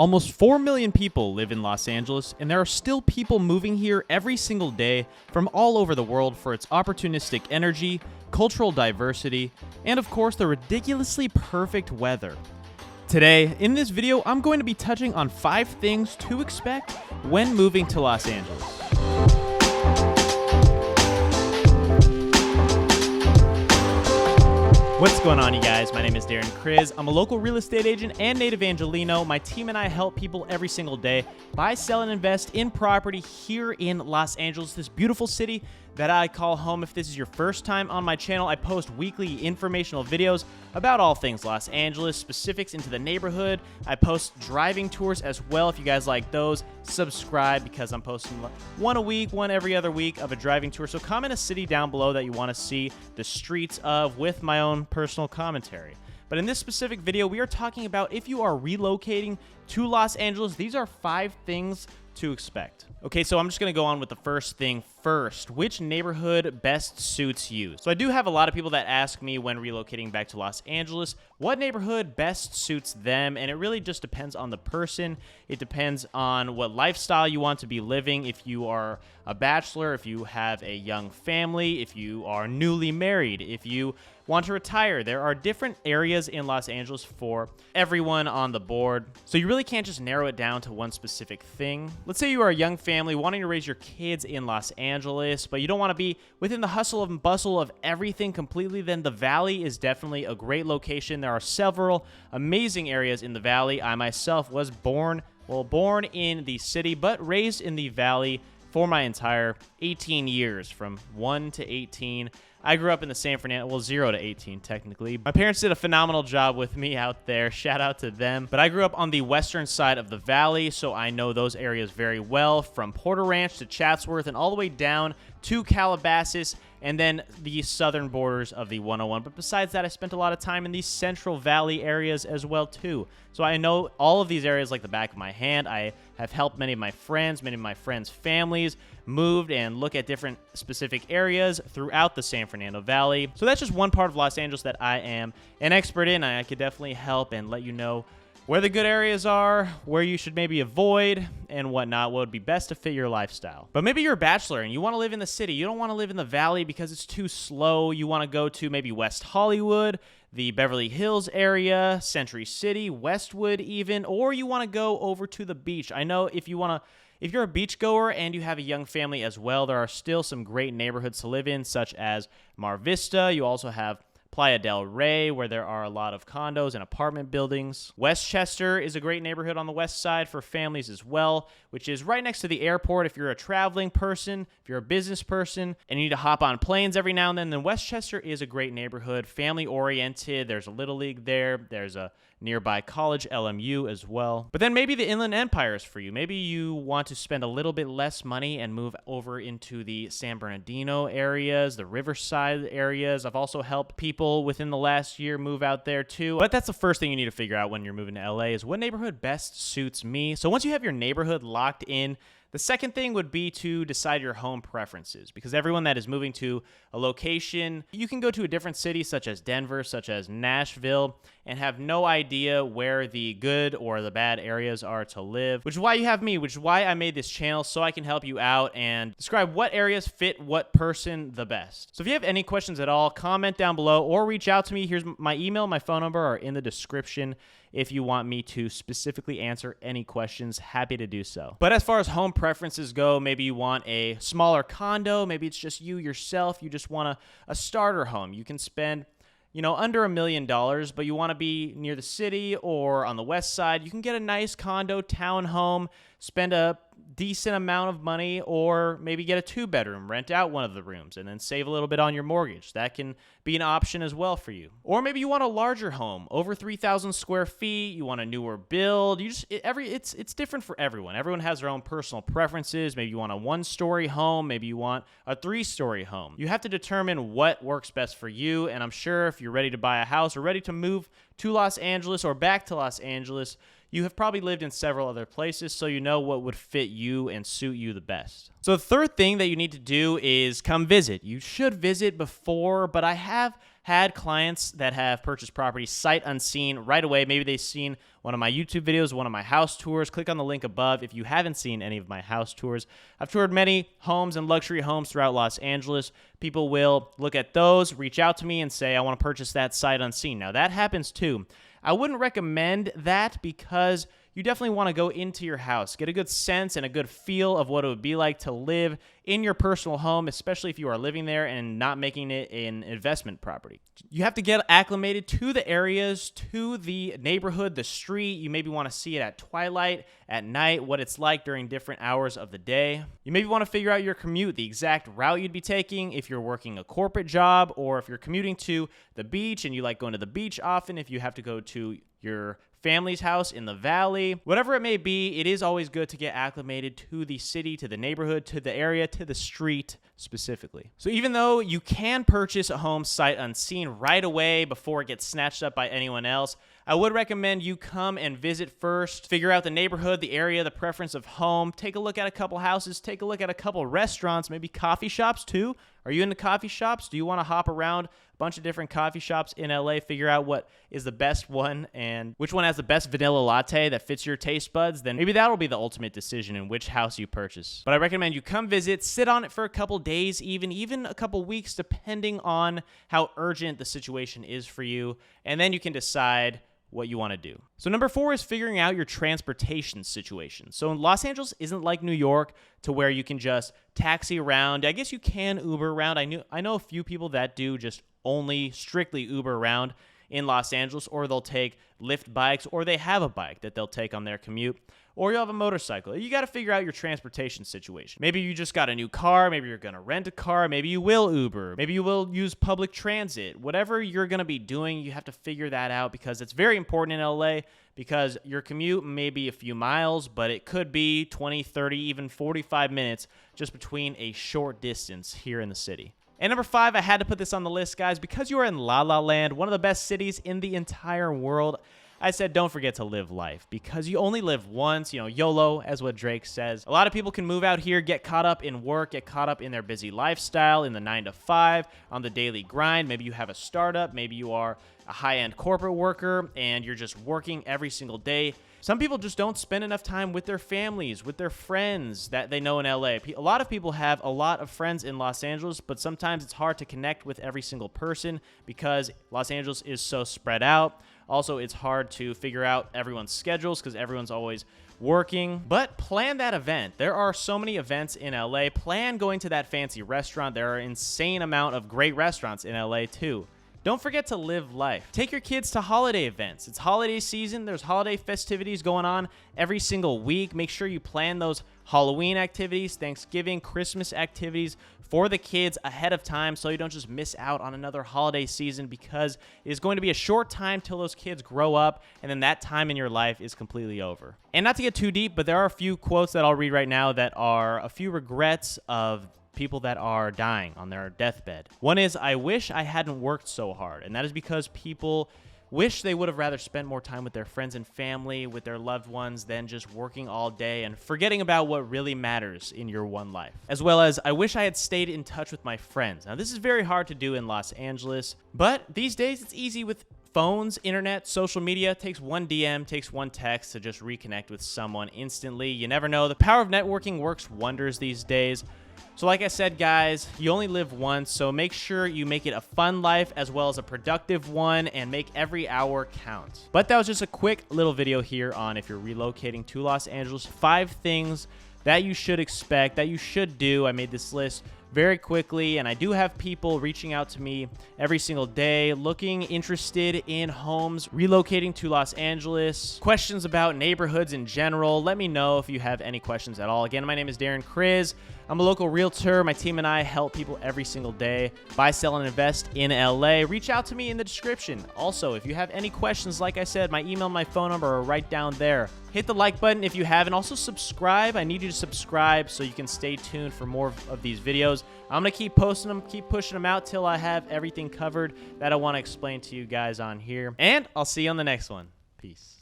Almost 4 million people live in Los Angeles, and there are still people moving here every single day from all over the world for its opportunistic energy, cultural diversity, and of course the ridiculously perfect weather. Today, in this video, I'm going to be touching on 5 things to expect when moving to Los Angeles. What's going on, you guys? My name is Darren Kriz. I'm a local real estate agent and Native Angelino. My team and I help people every single day buy, sell, and invest in property here in Los Angeles, this beautiful city that I call home. If this is your first time on my channel, I post weekly informational videos about all things Los Angeles, specifics into the neighborhood. I post driving tours as well. If you guys like those, subscribe because I'm posting one a week, one every other week of a driving tour. So comment a city down below that you want to see the streets of with my own personal commentary. But in this specific video, we are talking about if you are relocating to Los Angeles, these are 5 things to expect. Okay, so I'm just going to go on with the first thing first. Which neighborhood best suits you? So I do have a lot of people that ask me when relocating back to Los Angeles, what neighborhood best suits them? And it really just depends on the person. It depends on what lifestyle you want to be living. If you are a bachelor, if you have a young family, if you are newly married, if you want to retire. There are different areas in Los Angeles for everyone on the board. So you really can't just narrow it down to one specific thing. Let's say you are a young family wanting to raise your kids in Los Angeles, but you don't want to be within the hustle and bustle of everything completely, then the Valley is definitely a great location. There are several amazing areas in the Valley. I myself was born in the city, but raised in the Valley for my entire 18 years, from 1 to 18. I grew up in the San Fernando, well, 0 to 18, technically. My parents did a phenomenal job with me out there. Shout out to them. But I grew up on the western side of the Valley, so I know those areas very well, from Porter Ranch to Chatsworth and all the way down to Calabasas, and then the southern borders of the 101. But besides that, I spent a lot of time in the Central Valley areas as well, too. So I know all of these areas like the back of my hand. I have helped many of my friends' families moved and look at different specific areas throughout the San Fernando Valley. So that's just one part of Los Angeles that I am an expert in. I could definitely help and let you know where the good areas are, where you should maybe avoid, and whatnot, what would be best to fit your lifestyle. But maybe you're a bachelor and you want to live in the city. You don't want to live in the Valley because it's too slow. You want to go to maybe West Hollywood, the Beverly Hills area, Century City, Westwood even, or you want to go over to the beach. I know if you're a beachgoer and you have a young family as well, there are still some great neighborhoods to live in, such as Mar Vista. You also have Playa del Rey, where there are a lot of condos and apartment buildings. Westchester is a great neighborhood on the west side for families as well, which is right next to the airport. If you're a traveling person, if you're a business person, and you need to hop on planes every now and then Westchester is a great neighborhood, family-oriented. There's a Little League there. There's a nearby college, LMU, as well. But then maybe the Inland Empire is for you. Maybe you want to spend a little bit less money and move over into the San Bernardino areas, the Riverside areas. I've also helped people within the last year move out there too. But that's the first thing you need to figure out when you're moving to LA is what neighborhood best suits me. So once you have your neighborhood locked in, the second thing would be to decide your home preferences, because everyone that is moving to a location, you can go to a different city such as Denver, such as Nashville, and have no idea where the good or the bad areas are to live, which is why you have me, which is why I made this channel, so I can help you out and describe what areas fit what person the best. So if you have any questions at all, comment down below or reach out to me. Here's my email, my phone number are in the description. If you want me to specifically answer any questions, happy to do so. But as far as home preferences go, maybe you want a smaller condo, maybe it's just you yourself, you just want a starter home. You can spend under $1 million, but you want to be near the city or on the west side. You can get a nice condo, townhome, spend a decent amount of money, or maybe get a 2-bedroom, rent out one of the rooms, and then save a little bit on your mortgage. That can be an option as well for you. Or maybe you want a larger home, over 3,000 square feet. You want a newer build. It's different for everyone. Everyone has their own personal preferences. Maybe you want a 1-story home. Maybe you want a 3-story home. You have to determine what works best for you. And I'm sure if you're ready to buy a house or ready to move to Los Angeles or back to Los Angeles, you have probably lived in several other places, so you know what would fit you and suit you the best. So the third thing that you need to do is come visit. You should visit before, but I have had clients that have purchased property sight unseen right away. Maybe they've seen one of my YouTube videos, one of my house tours. Click on the link above if you haven't seen any of my house tours. I've toured many homes and luxury homes throughout Los Angeles. People will look at those, reach out to me and say, I want to purchase that sight unseen. Now, that happens too. I wouldn't recommend that because you definitely want to go into your house, get a good sense and a good feel of what it would be like to live in your personal home, especially if you are living there and not making it an investment property. You have to get acclimated to the areas, to the neighborhood, the street. You maybe want to see it at twilight, at night, what it's like during different hours of the day. You maybe want to figure out your commute, the exact route you'd be taking if you're working a corporate job or if you're commuting to the beach and you like going to the beach often, if you have to go to your family's house in the valley. Whatever it may be, it is always good to get acclimated to the city, to the neighborhood, to the area, to the street specifically. So even though you can purchase a home sight unseen right away before it gets snatched up by anyone else, I would recommend you come and visit first, figure out the neighborhood, the area, the preference of home, take a look at a couple houses, take a look at a couple restaurants, maybe coffee shops too. Are you into coffee shops? Do you want to hop around a bunch of different coffee shops in LA, figure out what is the best one and which one has the best vanilla latte that fits your taste buds? Then maybe that'll be the ultimate decision in which house you purchase. But I recommend you come visit, sit on it for a couple days, even a couple weeks, depending on how urgent the situation is for you. And then you can decide what you want to do. So number 4 is figuring out your transportation situation. So Los Angeles isn't like New York to where you can just taxi around. I guess you can Uber around. I know a few people that do just only strictly Uber around in Los Angeles, or they'll take Lyft bikes, or they have a bike that they'll take on their commute, or you'll have a motorcycle. You got to figure out your transportation situation. Maybe you just got a new car. Maybe you're going to rent a car. Maybe you will Uber. Maybe you will use public transit. Whatever you're going to be doing, you have to figure that out because it's very important in LA because your commute may be a few miles, but it could be 20, 30, even 45 minutes just between a short distance here in the city. And number 5, I had to put this on the list, guys, because you are in La La Land, one of the best cities in the entire world. I said, don't forget to live life because you only live once, YOLO, as what Drake says. A lot of people can move out here, get caught up in work, get caught up in their busy lifestyle, in the 9 to 5, on the daily grind. Maybe you have a startup. Maybe you are a high-end corporate worker and you're just working every single day. Some people just don't spend enough time with their families, with their friends that they know in LA. A lot of people have a lot of friends in Los Angeles, but sometimes it's hard to connect with every single person because Los Angeles is so spread out. Also, it's hard to figure out everyone's schedules because everyone's always working. But plan that event. There are so many events in LA. Plan going to that fancy restaurant. There are an insane amount of great restaurants in LA too. Don't forget to live life. Take your kids to holiday events. It's holiday season. There's holiday festivities going on every single week. Make sure you plan those Halloween activities, Thanksgiving, Christmas activities for the kids ahead of time so you don't just miss out on another holiday season because it is going to be a short time till those kids grow up and then that time in your life is completely over. And not to get too deep, but there are a few quotes that I'll read right now that are a few regrets of people that are dying on their deathbed. One is, I wish I hadn't worked so hard. And that is because people wish they would have rather spent more time with their friends and family, with their loved ones, than just working all day and forgetting about what really matters in your one life. As well as, I wish I had stayed in touch with my friends. Now, this is very hard to do in Los Angeles, but these days it's easy with phones, internet, social media. It takes one DM, takes one text to just reconnect with someone instantly. You never know. The power of networking works wonders these days. So like I said, guys, you only live once, so make sure you make it a fun life as well as a productive one and make every hour count. But that was just a quick little video here on if you're relocating to Los Angeles, 5 things that you should expect, that you should do. I made this list very quickly, and I do have people reaching out to me every single day interested in homes, relocating to Los Angeles, questions about neighborhoods in general. Let me know if you have any questions at all. Again, my name is Darren Kriz. I'm a local realtor. My team and I help people every single day buy, sell, and invest in LA. Reach out to me in the description. Also, if you have any questions, like I said, my email and my phone number are right down there. Hit the like button if you haven't. Also, subscribe. I need you to subscribe so you can stay tuned for more of these videos. I'm going to keep posting them, keep pushing them out till I have everything covered that I want to explain to you guys on here. And I'll see you on the next one. Peace.